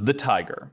The tiger.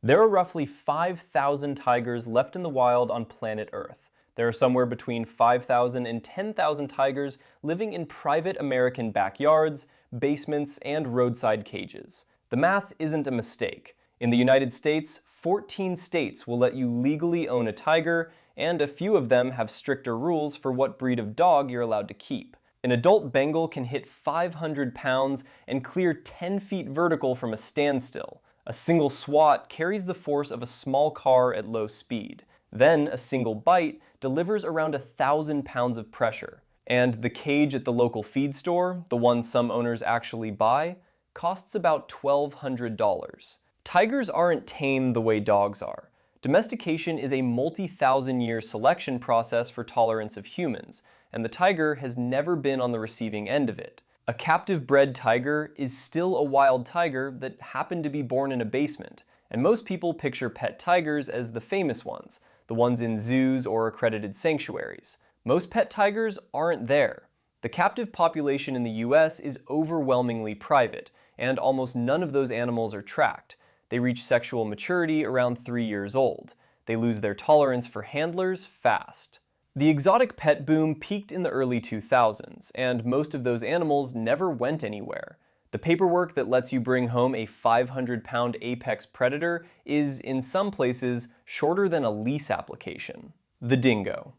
There are roughly 5,000 tigers left in the wild on planet Earth. There are somewhere between 5,000 and 10,000 tigers living in private American backyards, basements, and roadside cages. The math isn't a mistake. In the United States, 14 states will let you legally own a tiger, and a few of them have stricter rules for what breed of dog you're allowed to keep. An adult Bengal can hit 500 pounds and clear 10 feet vertical from a standstill. A single swat carries the force of a small car at low speed. Then a single bite delivers around 1,000 pounds of pressure. And the cage at the local feed store, the one some owners actually buy, costs about $1,200. Tigers aren't tame the way dogs are. Domestication is a multi-thousand-year selection process for tolerance of humans, and the tiger has never been on the receiving end of it. A captive-bred tiger is still a wild tiger that happened to be born in a basement, and most people picture pet tigers as the famous ones, the ones in zoos or accredited sanctuaries. Most pet tigers aren't there. The captive population in the US is overwhelmingly private, and almost none of those animals are tracked. They reach sexual maturity around 3 years old. They lose their tolerance for handlers fast. The exotic pet boom peaked in the early 2000s, and most of those animals never went anywhere. The paperwork that lets you bring home a 500-pound apex predator is, in some places, shorter than a lease application. The dingo.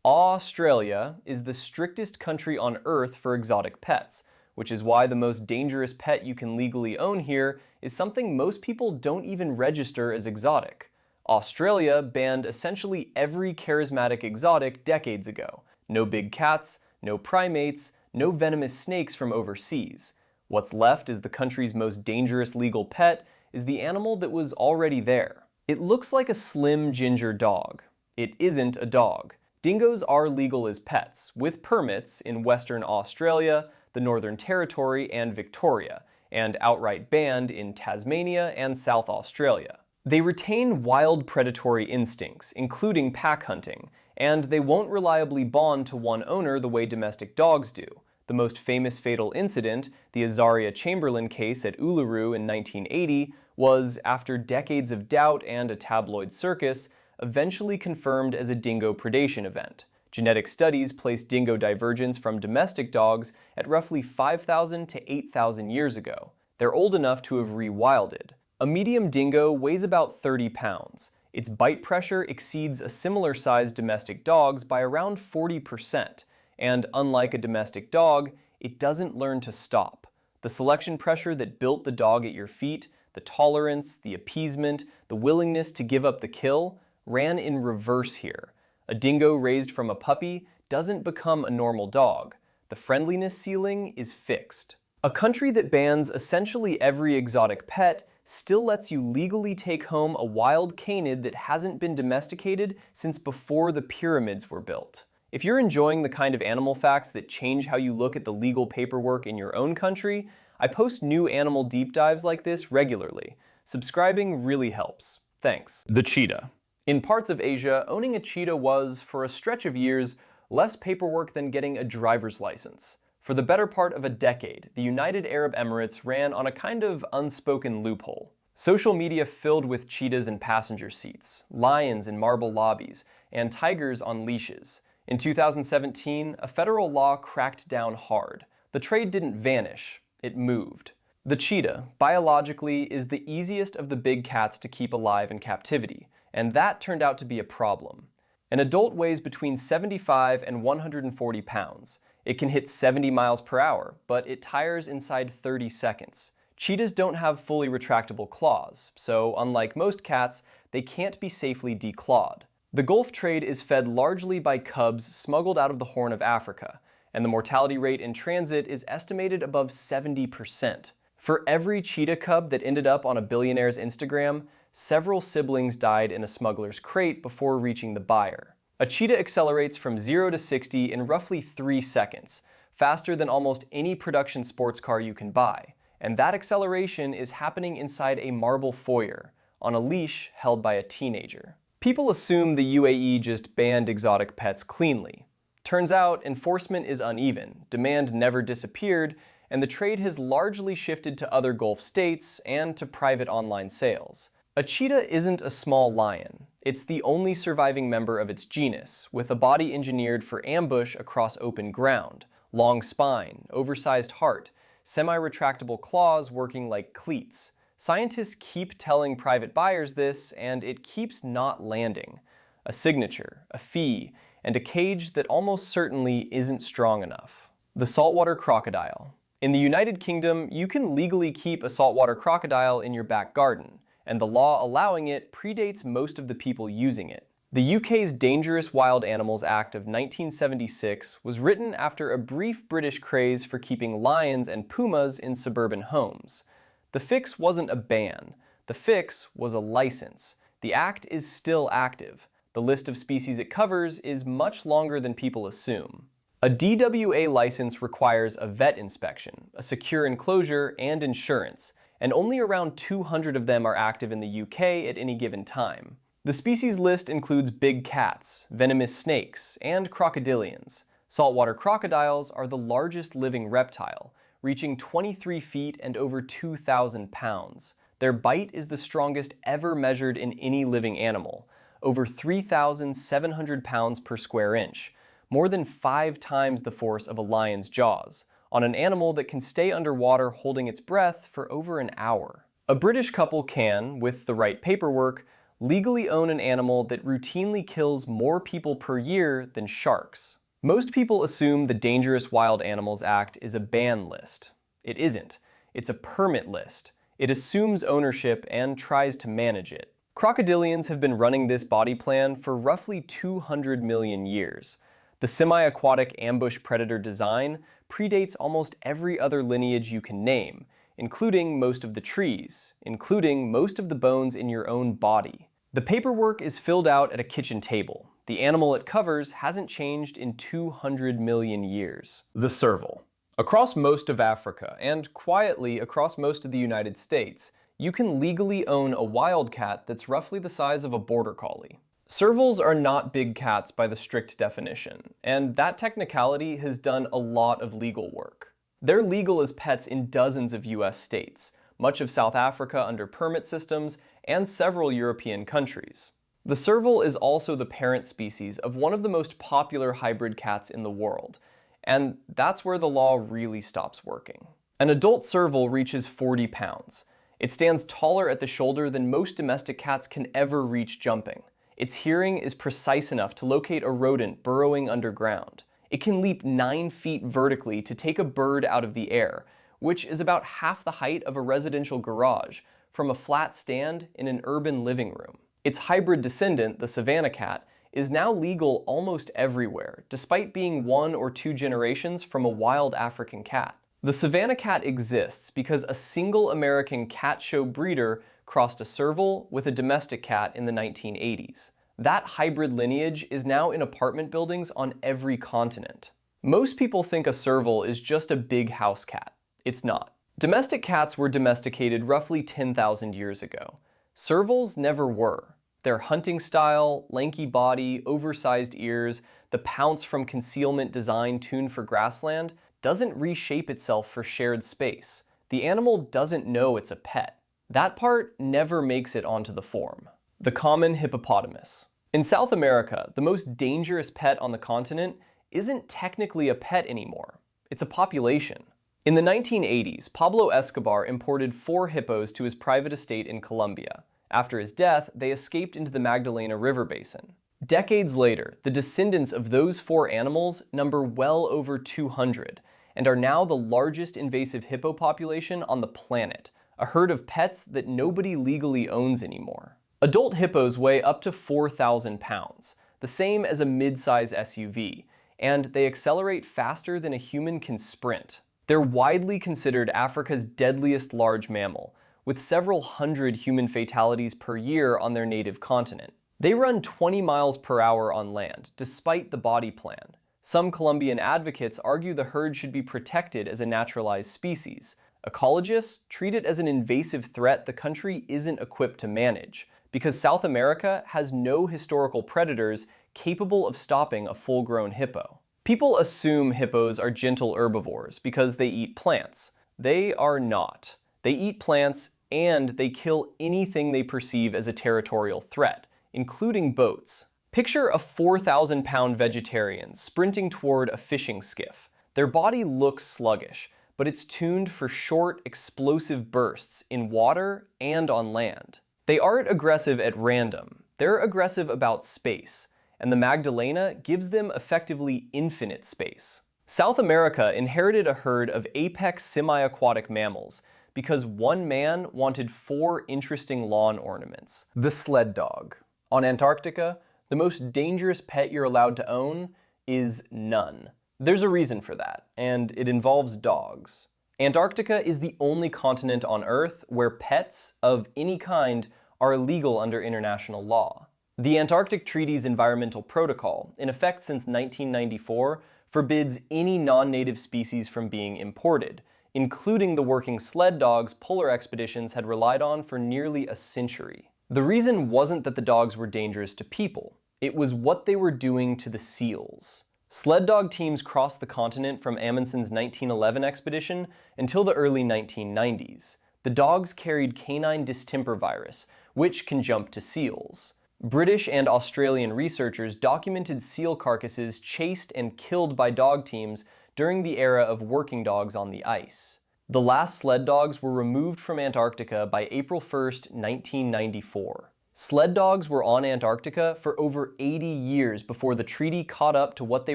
Australia is the strictest country on Earth for exotic pets, which is why the most dangerous pet you can legally own here is something most people don't even register as exotic. Australia banned essentially every charismatic exotic decades ago. No big cats, no primates, no venomous snakes from overseas. What's left as the country's most dangerous legal pet is the animal that was already there. It looks like a slim ginger dog. It isn't a dog. Dingoes are legal as pets, with permits in Western Australia, the Northern Territory, and Victoria, and outright banned in Tasmania and South Australia. They retain wild predatory instincts, including pack hunting, and they won't reliably bond to one owner the way domestic dogs do. The most famous fatal incident, the Azaria Chamberlain case at Uluru in 1980, was, after decades of doubt and a tabloid circus, eventually confirmed as a dingo predation event. Genetic studies place dingo divergence from domestic dogs at roughly 5,000 to 8,000 years ago. They're old enough to have rewilded. A medium dingo weighs about 30 pounds. Its bite pressure exceeds a similar-sized domestic dog's by around 40%, and unlike a domestic dog, it doesn't learn to stop. The selection pressure that built the dog at your feet, the tolerance, the appeasement, the willingness to give up the kill, ran in reverse here. A dingo raised from a puppy doesn't become a normal dog. The friendliness ceiling is fixed. A country that bans essentially every exotic pet still lets you legally take home a wild canid that hasn't been domesticated since before the pyramids were built. If you're enjoying the kind of animal facts that change how you look at the legal paperwork in your own country, I post new animal deep dives like this regularly. Subscribing really helps. Thanks. The cheetah. In parts of Asia, owning a cheetah was, for a stretch of years, less paperwork than getting a driver's license. For the better part of a decade, the United Arab Emirates ran on a kind of unspoken loophole. Social media filled with cheetahs in passenger seats, lions in marble lobbies, and tigers on leashes. In 2017, a federal law cracked down hard. The trade didn't vanish, it moved. The cheetah, biologically, is the easiest of the big cats to keep alive in captivity, and that turned out to be a problem. An adult weighs between 75 and 140 pounds. It can hit 70 miles per hour, but it tires inside 30 seconds. Cheetahs don't have fully retractable claws, so unlike most cats, they can't be safely declawed. The Gulf trade is fed largely by cubs smuggled out of the Horn of Africa, and the mortality rate in transit is estimated above 70%. For every cheetah cub that ended up on a billionaire's Instagram, several siblings died in a smuggler's crate before reaching the buyer. A cheetah accelerates from 0 to 60 in roughly 3 seconds, faster than almost any production sports car you can buy. And that acceleration is happening inside a marble foyer, on a leash held by a teenager. People assume the UAE just banned exotic pets cleanly. Turns out, enforcement is uneven, demand never disappeared, and the trade has largely shifted to other Gulf states and to private online sales. A cheetah isn't a small lion. It's the only surviving member of its genus, with a body engineered for ambush across open ground, long spine, oversized heart, semi-retractable claws working like cleats. Scientists keep telling private buyers this, and it keeps not landing. A signature, a fee, and a cage that almost certainly isn't strong enough. The saltwater crocodile. In the United Kingdom, you can legally keep a saltwater crocodile in your back garden, and the law allowing it predates most of the people using it. The UK's Dangerous Wild Animals Act of 1976 was written after a brief British craze for keeping lions and pumas in suburban homes. The fix wasn't a ban. The fix was a license. The act is still active. The list of species it covers is much longer than people assume. A DWA license requires a vet inspection, a secure enclosure, and insurance, and only around 200 of them are active in the UK at any given time. The species list includes big cats, venomous snakes, and crocodilians. Saltwater crocodiles are the largest living reptile, reaching 23 feet and over 2,000 pounds. Their bite is the strongest ever measured in any living animal, over 3,700 pounds per square inch, more than 5 times the force of a lion's jaws, on an animal that can stay underwater holding its breath for over an hour. A British couple can, with the right paperwork, legally own an animal that routinely kills more people per year than sharks. Most people assume the Dangerous Wild Animals Act is a ban list. It isn't. It's a permit list. It assumes ownership and tries to manage it. Crocodilians have been running this body plan for roughly 200 million years. The semi-aquatic ambush predator design predates almost every other lineage you can name, including most of the trees, including most of the bones in your own body. The paperwork is filled out at a kitchen table. The animal it covers hasn't changed in 200 million years. The serval. Across most of Africa, and quietly across most of the United States, you can legally own a wildcat that's roughly the size of a border collie. Servals are not big cats by the strict definition, and that technicality has done a lot of legal work. They're legal as pets in dozens of US states, much of South Africa under permit systems, and several European countries. The serval is also the parent species of one of the most popular hybrid cats in the world, and that's where the law really stops working. An adult serval reaches 40 pounds. It stands taller at the shoulder than most domestic cats can ever reach jumping. Its hearing is precise enough to locate a rodent burrowing underground. It can leap 9 feet vertically to take a bird out of the air, which is about half the height of a residential garage, from a flat stand in an urban living room. Its hybrid descendant, the Savannah cat, is now legal almost everywhere, despite being 1 or 2 generations from a wild African cat. The Savannah cat exists because a single American cat show breeder crossed a serval with a domestic cat in the 1980s. That hybrid lineage is now in apartment buildings on every continent. Most people think a serval is just a big house cat. It's not. Domestic cats were domesticated roughly 10,000 years ago. Servals never were. Their hunting style, lanky body, oversized ears, the pounce from concealment design tuned for grassland doesn't reshape itself for shared space. The animal doesn't know it's a pet. That part never makes it onto the form. The common hippopotamus. In South America, the most dangerous pet on the continent isn't technically a pet anymore. It's a population. In the 1980s, Pablo Escobar imported 4 hippos to his private estate in Colombia. After his death, they escaped into the Magdalena River basin. Decades later, the descendants of those 4 animals number well over 200 and are now the largest invasive hippo population on the planet, a herd of pets that nobody legally owns anymore. Adult hippos weigh up to 4,000 pounds, the same as a mid-size SUV, and they accelerate faster than a human can sprint. They're widely considered Africa's deadliest large mammal, with several hundred human fatalities per year on their native continent. They run 20 miles per hour on land, despite the body plan. Some Colombian advocates argue the herd should be protected as a naturalized species. Ecologists treat it as an invasive threat the country isn't equipped to manage, because South America has no historical predators capable of stopping a full-grown hippo. People assume hippos are gentle herbivores because they eat plants. They are not. They eat plants and they kill anything they perceive as a territorial threat, including boats. Picture a 4,000-pound vegetarian sprinting toward a fishing skiff. Their body looks sluggish, but it's tuned for short, explosive bursts in water and on land. They aren't aggressive at random. They're aggressive about space, and the Magdalena gives them effectively infinite space. South America inherited a herd of apex semi-aquatic mammals because one man wanted 4 interesting lawn ornaments. The sled dog. On Antarctica, the most dangerous pet you're allowed to own is none. There's a reason for that, and it involves dogs. Antarctica is the only continent on Earth where pets of any kind are illegal under international law. The Antarctic Treaty's environmental protocol, in effect since 1994, forbids any non-native species from being imported, including the working sled dogs polar expeditions had relied on for nearly a century. The reason wasn't that the dogs were dangerous to people. It was what they were doing to the seals. Sled dog teams crossed the continent from Amundsen's 1911 expedition until the early 1990s. The dogs carried canine distemper virus, which can jump to seals. British and Australian researchers documented seal carcasses chased and killed by dog teams during the era of working dogs on the ice. The last sled dogs were removed from Antarctica by April 1st, 1994. Sled dogs were on Antarctica for over 80 years before the treaty caught up to what they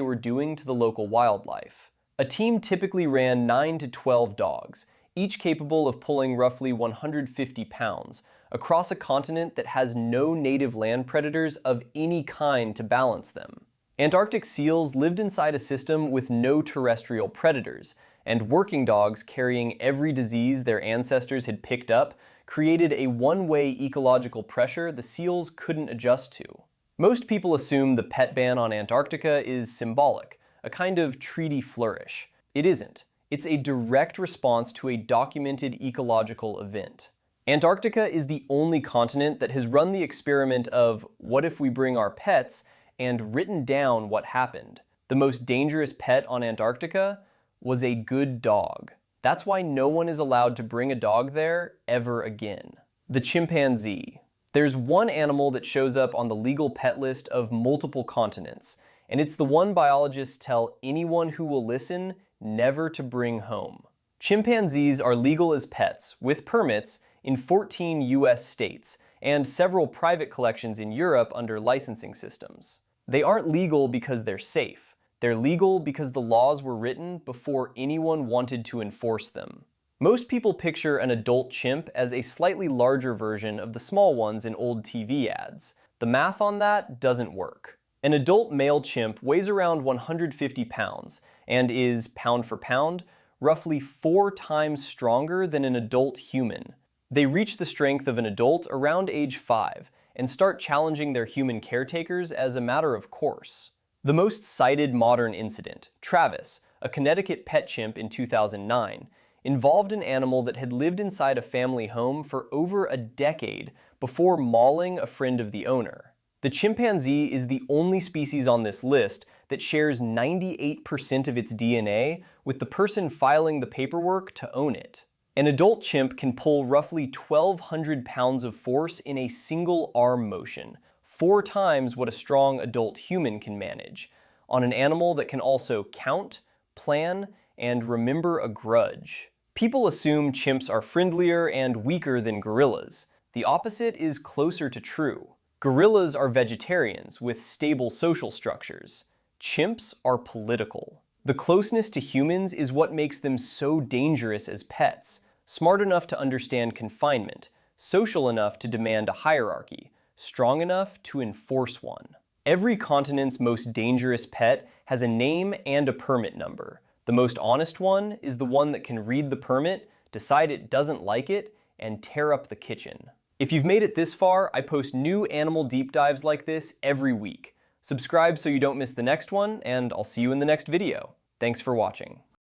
were doing to the local wildlife. A team typically ran 9 to 12 dogs, each capable of pulling roughly 150 pounds, across a continent that has no native land predators of any kind to balance them. Antarctic seals lived inside a system with no terrestrial predators, and working dogs carrying every disease their ancestors had picked up created a one-way ecological pressure the seals couldn't adjust to. Most people assume the pet ban on Antarctica is symbolic, a kind of treaty flourish. It isn't. It's a direct response to a documented ecological event. Antarctica is the only continent that has run the experiment of what if we bring our pets and written down what happened. The most dangerous pet on Antarctica was a good dog. That's why no one is allowed to bring a dog there ever again. The chimpanzee. There's one animal that shows up on the legal pet list of multiple continents, and it's the one biologists tell anyone who will listen never to bring home. Chimpanzees are legal as pets, with permits, in 14 US states, and several private collections in Europe under licensing systems. They aren't legal because they're safe. They're legal because the laws were written before anyone wanted to enforce them. Most people picture an adult chimp as a slightly larger version of the small ones in old TV ads. The math on that doesn't work. An adult male chimp weighs around 150 pounds and is, pound for pound, roughly 4 times stronger than an adult human. They reach the strength of an adult around age 5 and start challenging their human caretakers as a matter of course. The most cited modern incident, Travis, a Connecticut pet chimp in 2009, involved an animal that had lived inside a family home for over a decade before mauling a friend of the owner. The chimpanzee is the only species on this list that shares 98% of its DNA with the person filing the paperwork to own it. An adult chimp can pull roughly 1,200 pounds of force in a single arm motion, 4 times what a strong adult human can manage, on an animal that can also count, plan, and remember a grudge. People assume chimps are friendlier and weaker than gorillas. The opposite is closer to true. Gorillas are vegetarians with stable social structures. Chimps are political. The closeness to humans is what makes them so dangerous as pets, smart enough to understand confinement, social enough to demand a hierarchy, strong enough to enforce one. Every continent's most dangerous pet has a name and a permit number. The most honest one is the one that can read the permit, decide it doesn't like it, and tear up the kitchen. If you've made it this far, I post new animal deep dives like this every week. Subscribe so you don't miss the next one, and I'll see you in the next video. Thanks for watching.